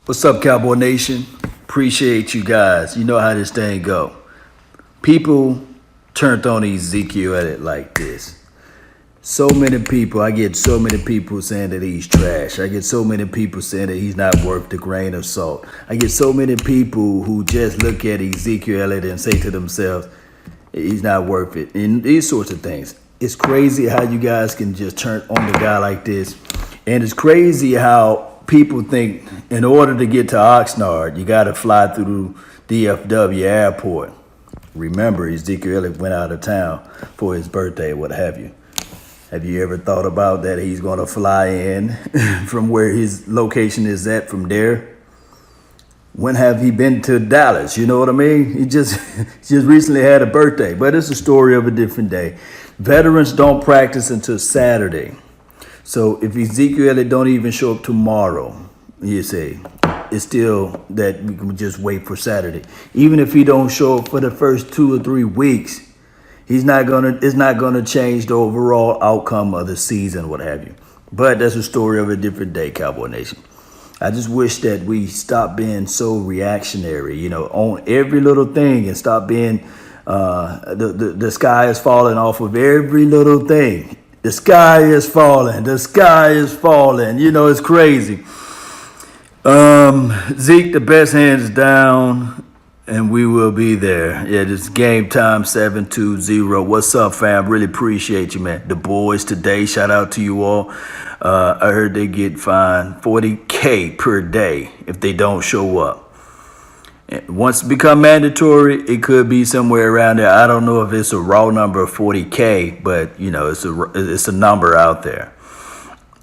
What's up, Cowboy Nation? Appreciate you guys. You know how this thing go. People turned on Ezekiel at it like this. So many people, I get so many people saying that he's trash. I get so many people saying that he's not worth the grain of salt. I get so many people who just look at Ezekiel Elliott and say to themselves, he's not worth it. And these sorts of things. It's crazy how you guys can just turn on the guy like this. And it's crazy how people think in order to get to Oxnard, you got to fly through DFW airport. Remember, Ezekiel Elliott went out of town for his birthday, what have you. Have you ever thought about that he's going to fly in from where his location is at from there? When have he been to Dallas? You know what I mean? He just recently had a birthday, but it's a story of a different day. Veterans don't practice until Saturday. So if Ezekiel Elliott don't even show up tomorrow, you say, it's still that we can just wait for Saturday. Even if he don't show up for the first 2 or 3 weeks, it's not gonna change the overall outcome of the season, what have you. But that's a story of a different day, Cowboy Nation. I just wish that we stop being so reactionary, on every little thing, and stop being the sky is falling off of every little thing. The sky is falling. The sky is falling. It's crazy. Zeke, the best hands down, and we will be there. Yeah, this game time 720. What's up, fam? Really appreciate you, man. The boys today, shout out to you all. I heard they get fined $40K per day if they don't show up. Once it become mandatory, it could be somewhere around there. I don't know if it's a raw number of 40K, but it's a number out there.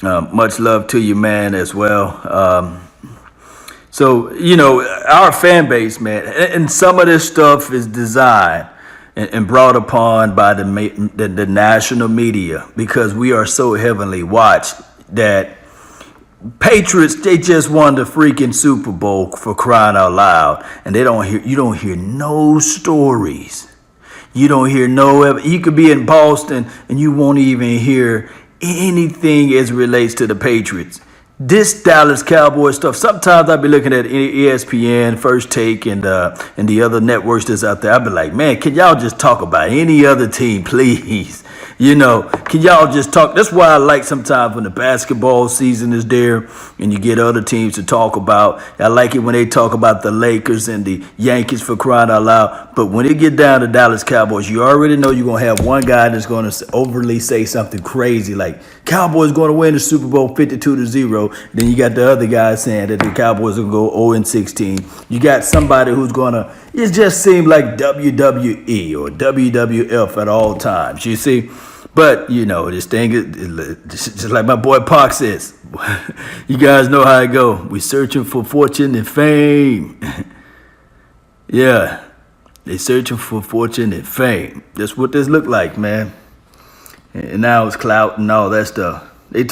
Much love to you, man, as well. So our fan base, man, and some of this stuff is designed and brought upon by the national media because we are so heavily watched that Patriots, they just won the freaking Super Bowl, for crying out loud, and you don't hear no stories. You don't hear you could be in Boston and you won't even hear anything as it relates to the Patriots. This Dallas Cowboys stuff, sometimes I'll be looking at ESPN, First Take, and the other networks that's out there. I'll be like, man, can y'all just talk about any other team, please? Can y'all just talk? That's why I like sometimes when the basketball season is there and you get other teams to talk about. I like it when they talk about the Lakers and the Yankees, for crying out loud. But when it get down to Dallas Cowboys, you already know you're going to have one guy that's going to overly say something crazy like, Cowboys going to win the Super Bowl 52-0. Then you got the other guy saying that the Cowboys will go 0-16. You got somebody who's going to, it just seems like WWE or WWF at all times, you see. But, this thing is just like my boy Pac says. You guys know how it go. We searching for fortune and fame. Yeah, they searching for fortune and fame. That's what this look like, man. And now it's clout and all that stuff. They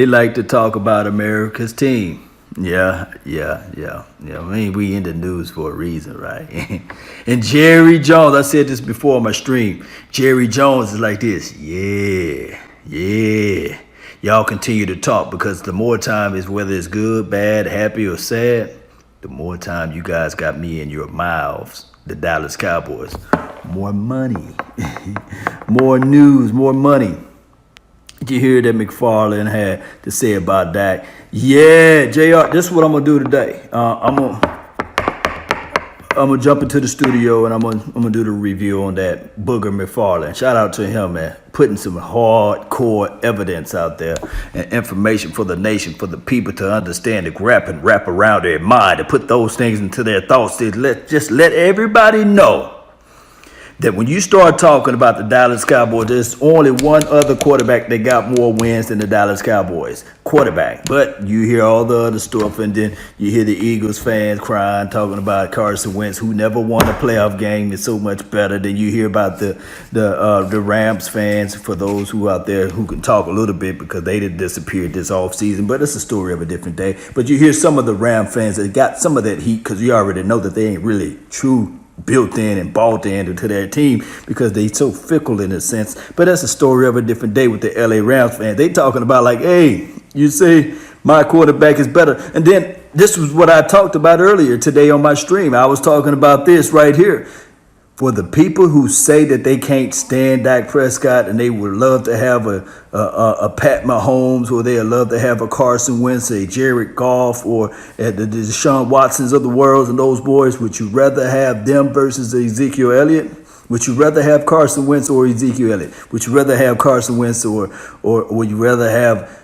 like to talk about America's team. Yeah. I mean, we in the news for a reason, right? And Jerry Jones, I said this before on my stream. Jerry Jones is like this. Yeah. Y'all continue to talk because the more time is whether it's good, bad, happy, or sad, the more time you guys got me in your mouths, the Dallas Cowboys. More money, more news, more money. Did you hear that McFarlane had to say about that? Yeah, JR, this is what I'm going to do today. I'm gonna jump into the studio and I'm gonna do the review on that Booger McFarlane. Shout out to him, man. Putting some hardcore evidence out there and information for the nation, for the people to understand, to wrap around their mind, to put those things into their thoughts. Just let everybody know that when you start talking about the Dallas Cowboys, there's only one other quarterback that got more wins than the Dallas Cowboys quarterback. But you hear all the other stuff, and then you hear the Eagles fans crying, talking about Carson Wentz, who never won a playoff game, is so much better. Then you hear about the Rams fans, for those who out there who can talk a little bit because they did disappear this offseason. But it's a story of a different day. But you hear some of the Ram fans that got some of that heat because you already know that they ain't really true built in and bought into their team because they so fickle in a sense. But that's a story of a different day with the LA Rams fans. They talking about like, hey, you see, My quarterback is better. And then this was what I talked about earlier today on my stream. I was talking about this right here. For the people who say that they can't stand Dak Prescott and they would love to have a Pat Mahomes, or they would love to have a Carson Wentz, a Jared Goff, or the Deshaun Watsons of the world and those boys, would you rather have them versus Ezekiel Elliott? Would you rather have Carson Wentz or Ezekiel Elliott? Would you rather have Carson Wentz or would you rather have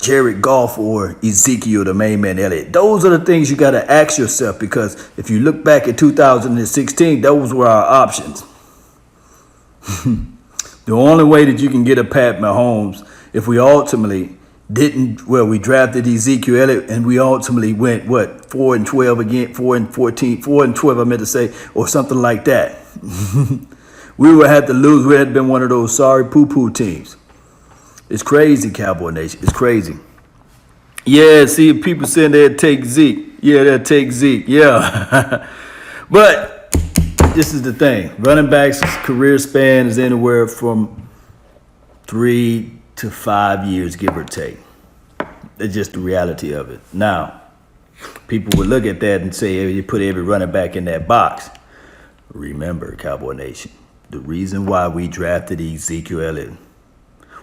Jared Goff or Ezekiel, the main man, Elliott? Those are the things you got to ask yourself, because if you look back at 2016, those were our options. The only way that you can get a Pat Mahomes, if we ultimately didn't, well, we drafted Ezekiel Elliott and we ultimately went, 4-12 again, 4-14, 4-12, I meant to say, or something like that. We would have to lose. We had been one of those sorry poo-poo teams. It's crazy, Cowboy Nation. It's crazy. Yeah, see, people saying they'd take Zeke. Yeah, they'll take Zeke. Yeah. But this is the thing. Running backs' career span is anywhere from 3 to 5 years, give or take. That's just the reality of it. Now, people would look at that and say, hey, you put every running back in that box. Remember, Cowboy Nation, the reason why we drafted Ezekiel Elliott,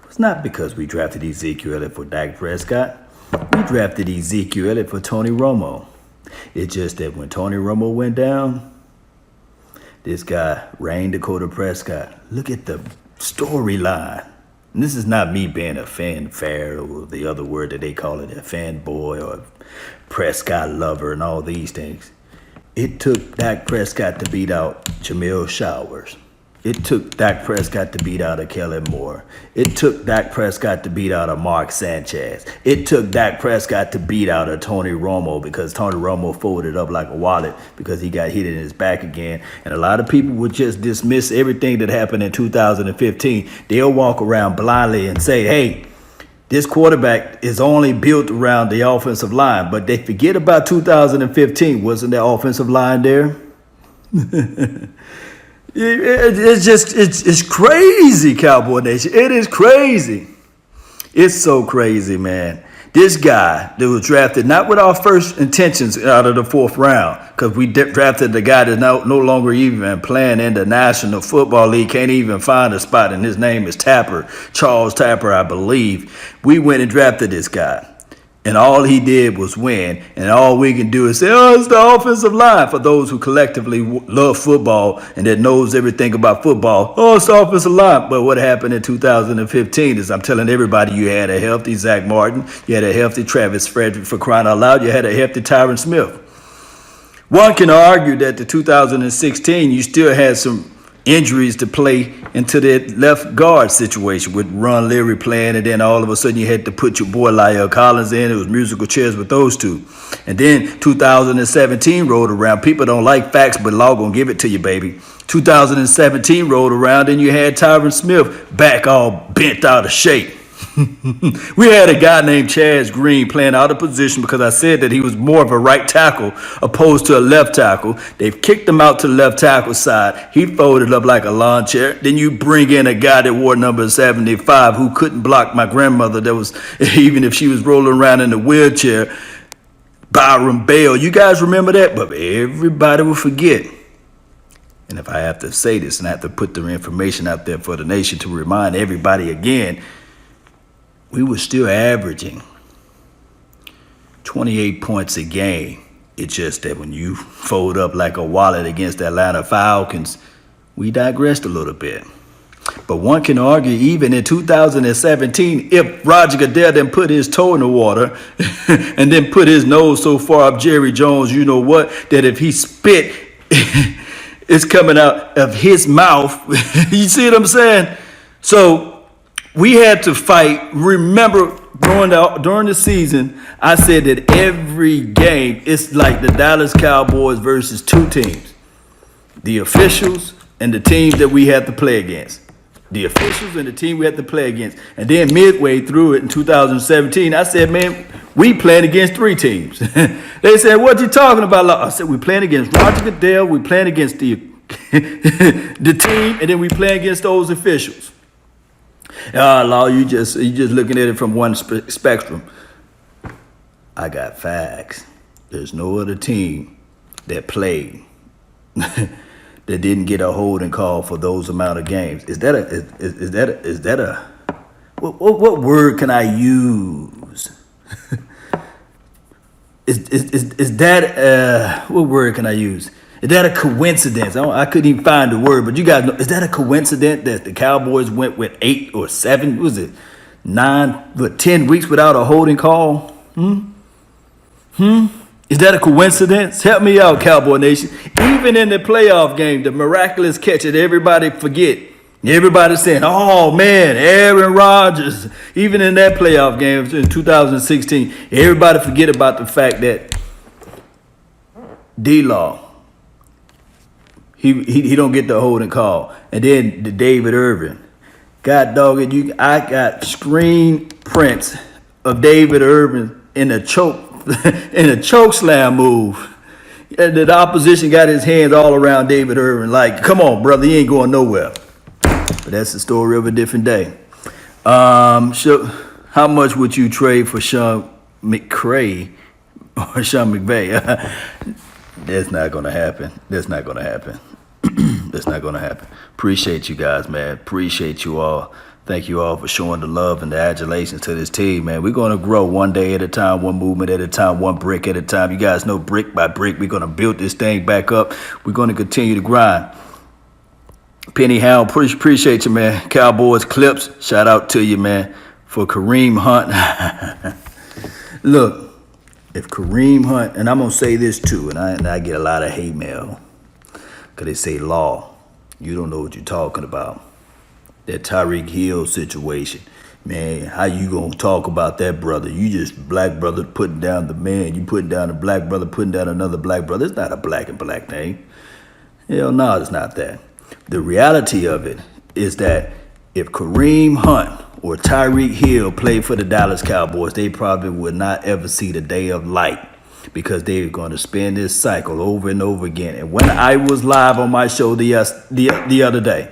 it's not because we drafted Ezekiel Elliott for Dak Prescott. We drafted Ezekiel Elliott for Tony Romo. It's just that when Tony Romo went down, this guy, Rain Dakota Prescott, look at the storyline. And this is not me being a fanfare or the other word that they call it, a fanboy or a Prescott lover and all these things. It took Dak Prescott to beat out Jamil Showers. It took Dak Prescott to beat out a Kellen Moore. It took Dak Prescott to beat out a Mark Sanchez. It took Dak Prescott to beat out a Tony Romo, because Tony Romo folded up like a wallet because he got hit in his back again. And a lot of people would just dismiss everything that happened in 2015. They'll walk around blindly and say, hey, this quarterback is only built around the offensive line. But they forget about 2015. Wasn't the offensive line there? It's crazy, Cowboy Nation. It is crazy. It's so crazy, man. This guy that was drafted not with our first intentions out of the 4th round, because we drafted the guy that's no longer even playing in the National Football League, can't even find a spot, and his name is Tapper, Charles Tapper, I believe. We went and drafted this guy. And all he did was win. And all we can do is say, oh, it's the offensive line. For those who collectively love football and that knows everything about football, oh, it's the offensive line. But what happened in 2015 is, I'm telling everybody, you had a healthy Zach Martin. You had a healthy Travis Frederick, for crying out loud. You had a healthy Tyron Smith. One can argue that the 2016, you still had some injuries to play into that left guard situation with Ron Leary playing, and then all of a sudden you had to put your boy Lyle Collins in. It was musical chairs with those two. And then 2017 rolled around. People don't like facts, but law gonna give it to you, baby. 2017 rolled around, and you had Tyron Smith back all bent out of shape. We had a guy named Chaz Green playing out of position because I said that he was more of a right tackle opposed to a left tackle. They've kicked him out to the left tackle side. He folded up like a lawn chair. Then you bring in a guy that wore number 75 who couldn't block my grandmother, that was, even if she was rolling around in a wheelchair, Byron Bell. You guys remember that? But everybody will forget. And if I have to say this and I have to put the information out there for the nation to remind everybody again, we were still averaging 28 points a game. It's just that when you fold up like a wallet against the Atlanta Falcons, we digressed a little bit. But one can argue even in 2017, if Roger Goodell didn't put his toe in the water and then put his nose so far up Jerry Jones, you know what, that if he spit, it's coming out of his mouth. You see what I'm saying? So we had to fight. Remember, during the season, I said that every game, it's like the Dallas Cowboys versus two teams. The officials and the teams that we had to play against. The officials and the team we had to play against. And then midway through it in 2017, I said, man, we playing against 3 teams. They said, what you talking about? I said, we playing against Roger Goodell, we playing against the team, and then we playing against those officials. Law, you just looking at it from one spectrum. I got facts. There's no other team that played that didn't get a holding call for those amount of games. Is that a what word can I use? Is that what word can I use? Is that a coincidence? I couldn't even find the word, but you guys know, is that a coincidence that the Cowboys went with 8 or 7, was it 10 weeks without a holding call? Is that a coincidence? Help me out, Cowboy Nation. Even in the playoff game, the miraculous catch that everybody forget. Everybody's saying, oh man, Aaron Rodgers. Even in that playoff game in 2016, everybody forget about the fact that D-Law, he don't get the holding call. And then the David Irvin. God dog it, I got screen prints of David Irvin in a choke slam move. And the opposition got his hands all around David Irvin. Like, come on, brother, he ain't going nowhere. But that's the story of a different day. How much would you trade for Sean McCray or Sean McVay? That's not going to happen. That's not going to happen. That's not going to happen. Appreciate you guys, man. Appreciate you all. Thank you all for showing the love and the adulations to this team, man. We're going to grow one day at a time, one movement at a time, one brick at a time. You guys know brick by brick, we're going to build this thing back up. We're going to continue to grind. Penny Hound, appreciate you, man. Cowboys clips, shout out to you, man. For Kareem Hunt. Look, if Kareem Hunt, and I'm going to say this too, and I get a lot of hate mail, because they say, Law, you don't know what you're talking about. That Tyreek Hill situation. Man, how you going to talk about that brother? You just black brother putting down the man. You putting down a black brother, putting down another black brother. It's not a black and black thing. Hell no, it's not that. The reality of it is that if Kareem Hunt or Tyreek Hill played for the Dallas Cowboys, they probably would not ever see the day of light, because they're going to spin this cycle over and over again. And when I was live on my show the other day,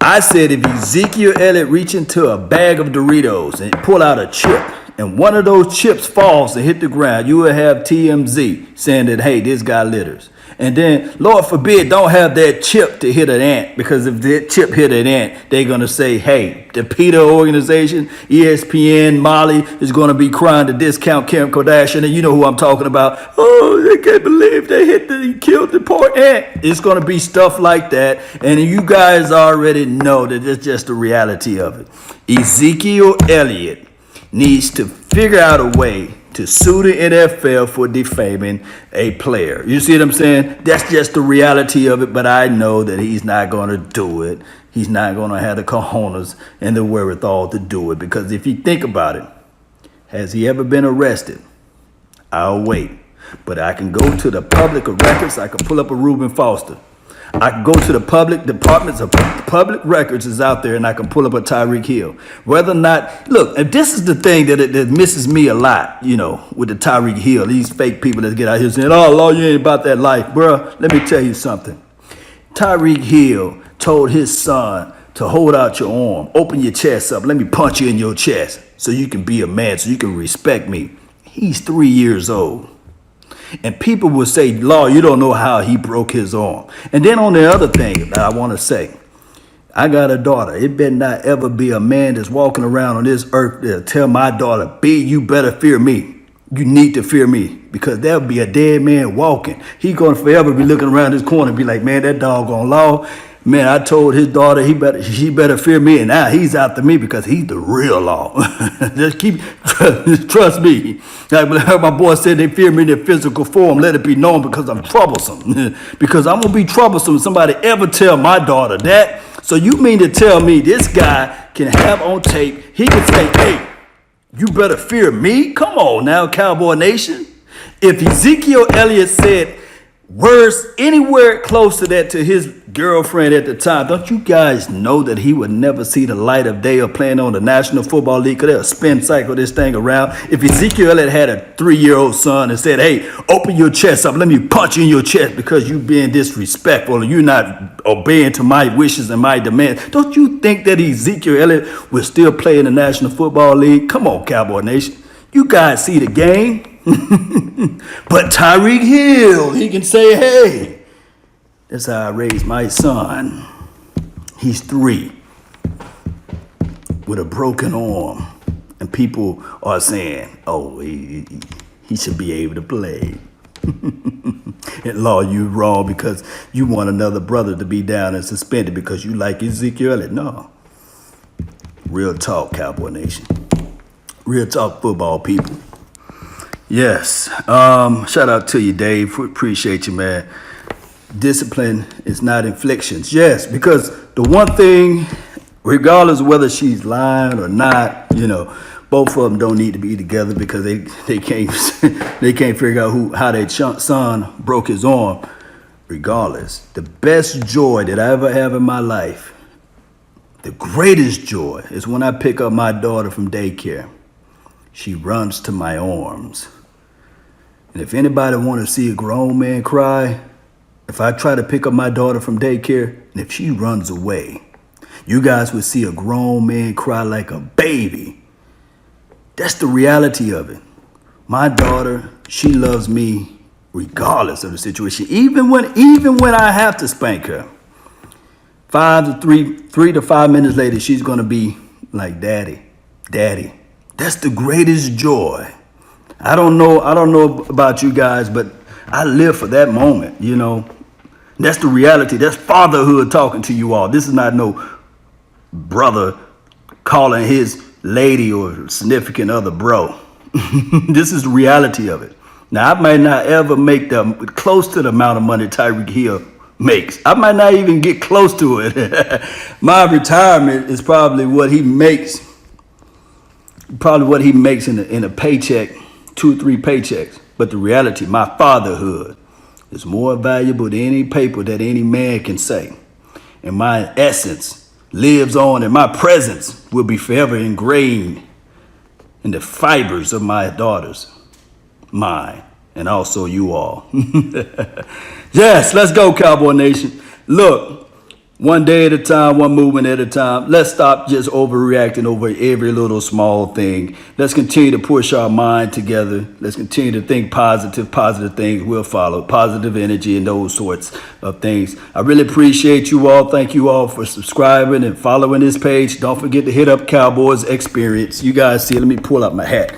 I said if Ezekiel Elliott reach into a bag of Doritos and pull out a chip, and one of those chips falls and hit the ground, you will have TMZ saying that, hey, this guy litters. And then, Lord forbid, don't have that chip to hit an ant, because if that chip hit an ant, they're going to say, hey, the PETA organization, ESPN, Molly is going to be crying to discount Kim Kardashian. And you know who I'm talking about. Oh, they can't believe he killed the poor ant. It's going to be stuff like that. And you guys already know that it's just the reality of it. Ezekiel Elliott needs to figure out a way to sue the NFL for defaming a player. You see what I'm saying? That's just the reality of it, but I know that he's not going to do it. He's not going to have the cojones and the wherewithal to do it, because if you think about it, has he ever been arrested? I'll wait. But I can go to the public records. I can pull up a Reuben Foster. I can go to the public departments of public records is out there, and I can pull up a Tyreek Hill. Whether or not, look, if this is the thing that misses me a lot, you know, with the Tyreek Hill, these fake people that get out here saying, oh, Lord, you ain't about that life, bro. Let me tell you something. Tyreek Hill told his son to hold out your arm, open your chest up, let me punch you in your chest so you can be a man, so you can respect me. He's 3 years old. And people will say, Law, you don't know how he broke his arm. And then on the other thing that I want to say, I got a daughter. It better not ever be a man that's walking around on this earth that tell my daughter, B, you better fear me. You need to fear me, because there'll be a dead man walking. He's going to forever be looking around this corner and be like, man, that doggone Law, man, I told his daughter she better fear me, and now he's after me because he's the real Law. Just trust me. Like my boy said, they fear me in their physical form. Let it be known, because I'm troublesome. Because I'm gonna be troublesome if somebody ever tell my daughter that. So you mean to tell me this guy can have on tape, he can say, hey, you better fear me? Come on now, Cowboy Nation. If Ezekiel Elliott said words anywhere close to that to his girlfriend at the time, don't you guys know that he would never see the light of day of playing on the National Football League? Because they'll spin cycle this thing around. If Ezekiel Elliott had a 3-year-old son and said, hey, open your chest up, let me punch you in your chest because you being disrespectful and you're not obeying to my wishes and my demands, don't you think that Ezekiel Elliott will still play in the National Football League? Come on, Cowboy Nation. You guys see the game. But Tyreek Hill, he can say, hey, that's how I raised my son. He's 3 with a broken arm. And people are saying, oh, he should be able to play. And Law, you wrong because you want another brother to be down and suspended because you like Ezekiel Elliott. No. Real talk, Cowboy Nation. Real talk, football people. Yes. Shout out to you, Dave. Appreciate you, man. Discipline is not inflictions. Yes, because the one thing, regardless of whether she's lying or not, both of them don't need to be together because they can't they can't figure out how their son broke his arm. Regardless, the best joy that I ever have in my life, the greatest joy, is when I pick up my daughter from daycare. She runs to my arms. And if anybody want to see a grown man cry, if I try to pick up my daughter from daycare, and if she runs away, you guys would see a grown man cry like a baby. That's the reality of it. My daughter, she loves me regardless of the situation. Even when I have to spank her, 3 to 5 minutes later, she's gonna be like, Daddy, Daddy. That's the greatest joy. I don't know about you guys, but I live for that moment, That's the reality. That's fatherhood talking to you all. This is not no brother calling his lady or significant other bro. This is the reality of it. Now, I might not ever make close to the amount of money Tyreek Hill makes. I might not even get close to it. My retirement is probably what he makes. Probably what he makes in a paycheck, 2 or 3 paychecks. But the reality, my fatherhood is more valuable than any paper that any man can say. And my essence lives on, and my presence will be forever ingrained in the fibers of my daughter's mind, and also you all. Yes, let's go, Cowboy Nation. Look, one day at a time, one movement at a time. Let's stop just overreacting over every little small thing. Let's continue to push our mind together. Let's continue to think positive things will follow, positive energy and those sorts of things. I really appreciate you all. Thank you all for subscribing and following this page. Don't forget to hit up Cowboys Experience. You guys see, let me pull up my hat.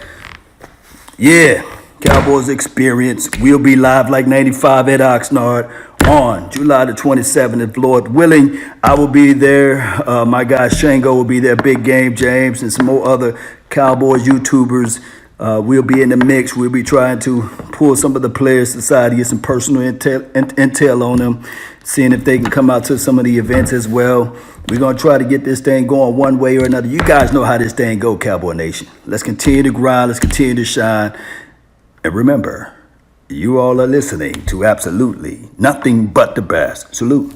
Yeah, Cowboys Experience. We'll be live like 95 at Oxnard on July the 27th, if Lord willing. I will be there. My guy Shango will be there. Big Game James and some more other Cowboys YouTubers. We'll be in the mix. We'll be trying to pull some of the players aside, get some personal intel on them, seeing if they can come out to some of the events as well. We're going to try to get this thing going one way or another. You guys know how this thing go, Cowboy Nation. Let's continue to grind. Let's continue to shine. And remember, you all are listening to absolutely nothing but the best. Salute.